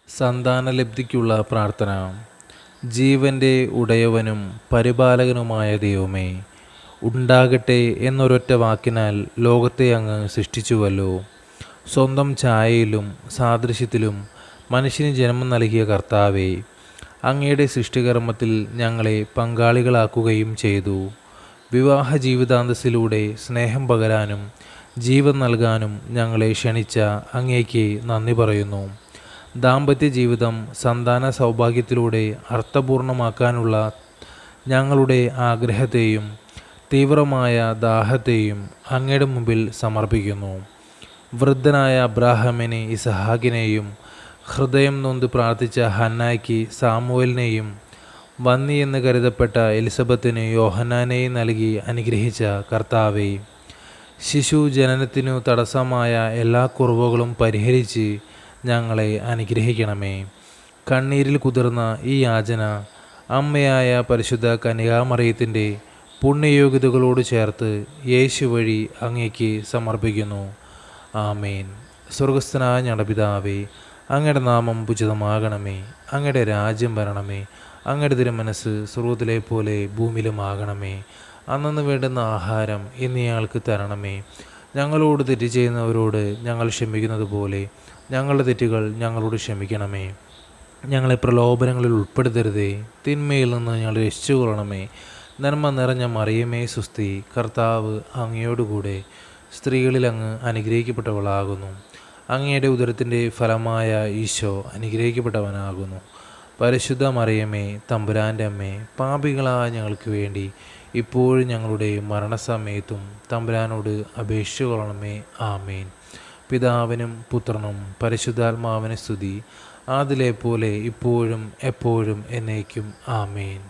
സന്താനലബ്ധിക്കുള്ള പ്രാർത്ഥന. ജീവൻ്റെ ഉടയവനും പരിപാലകനുമായ ദൈവമേ, ഉണ്ടാകട്ടെ എന്നൊരൊറ്റ വാക്കിനാൽ ലോകത്തെ അങ്ങ് സൃഷ്ടിച്ചുവല്ലോ. സ്വന്തം ഛായയിലും സാദൃശ്യത്തിലും മനുഷ്യന് ജന്മം നൽകിയ കർത്താവേ, അങ്ങയുടെ സൃഷ്ടികർമ്മത്തിൽ ഞങ്ങളെ പങ്കാളികളാക്കുകയും ചെയ്തു. വിവാഹ ജീവിതാന്തസ്സിലൂടെ സ്നേഹം പകരാനും ജീവൻ നൽകാനും ഞങ്ങളെ ക്ഷണിച്ച അങ്ങേക്ക് നന്ദി പറയുന്നു. ദാമ്പത്യ ജീവിതം സന്താന സൗഭാഗ്യത്തിലൂടെ അർത്ഥപൂർണമാക്കാനുള്ള ഞങ്ങളുടെ ആഗ്രഹത്തെയും തീവ്രമായ ദാഹത്തെയും അങ്ങയുടെ മുമ്പിൽ സമർപ്പിക്കുന്നു. വൃദ്ധനായ അബ്രാഹാമിനെ ഇസഹാക്കിനെയും ഹൃദയം നൊന്ത് പ്രാർത്ഥിച്ച ഹന്നായ്ക്ക് സാമുവേലിനെയും വന്നി കരുതപ്പെട്ട എലിസബത്തിന് യോഹന്നാനെയും നൽകി അനുഗ്രഹിച്ച കർത്താവേ, ശിശു ജനനത്തിനു തടസ്സമായ എല്ലാ കുറവുകളും പരിഹരിച്ച് ഞങ്ങളെ അനുഗ്രഹിക്കണമേ. കണ്ണീരിൽ കുതിർന്ന ഈ യാചന അമ്മയായ പരിശുദ്ധ കന്യകാമറിയത്തിൻ്റെ പുണ്യയോഗ്യതകളോട് ചേർത്ത് യേശു വഴി അങ്ങേക്ക് സമർപ്പിക്കുന്നു. ആമേൻ. സ്വർഗസ്ഥനായ ഞങ്ങളുടെ പിതാവേ, അങ്ങയുടെ നാമം ഉചിതമാകണമേ. അങ്ങയുടെ രാജ്യം വരണമേ. അങ്ങയുടെ തിരുമനസ്സ് സ്വർഗ്ഗത്തിലെ പോലെ ഭൂമിയിലുമാകണമേ. അന്നന്ന് വേണ്ടുന്ന ആഹാരം ഇന്ന് ഞങ്ങൾക്ക് തരണമേ. ഞങ്ങളോട് തെറ്റ് ചെയ്യുന്നവരോട് ഞങ്ങൾ ക്ഷമിക്കുന്നത് പോലെ ഞങ്ങളുടെ തെറ്റുകൾ ഞങ്ങളോട് ക്ഷമിക്കണമേ. ഞങ്ങളെ പ്രലോഭനങ്ങളിൽ ഉൾപ്പെടുത്തരുതേ, തിന്മയിൽ നിന്ന് ഞങ്ങളെ രക്ഷിച്ചുകൊള്ളണമേ. നന്മ നിറഞ്ഞ മറിയമേ സുസ്തി, കർത്താവ് അങ്ങയോടുകൂടെ സ്ത്രീകളിൽ അങ്ങ് അനുഗ്രഹിക്കപ്പെട്ടവളാകുന്നു. അങ്ങയുടെ ഉദരത്തിൻ്റെ ഫലമായ ഈശോ അനുഗ്രഹിക്കപ്പെട്ടവനാകുന്നു. പരിശുദ്ധ മറിയമേ, തമ്പുരാൻ്റെ അമ്മേ, പാപികളായ ഞങ്ങൾക്ക് വേണ്ടി ഇപ്പോഴും ഞങ്ങളുടെ മരണസമയത്തും തമ്പുരാനോട് അപേക്ഷിച്ചു കൊള്ളണമേ. ആമേൻ. പിതാവിനും പുത്രനും പരിശുദ്ധാത്മാവിന് സ്തുതി, ആദിലെ പോലെ ഇപ്പോഴും എപ്പോഴും എന്നേക്കും. ആമേൻ.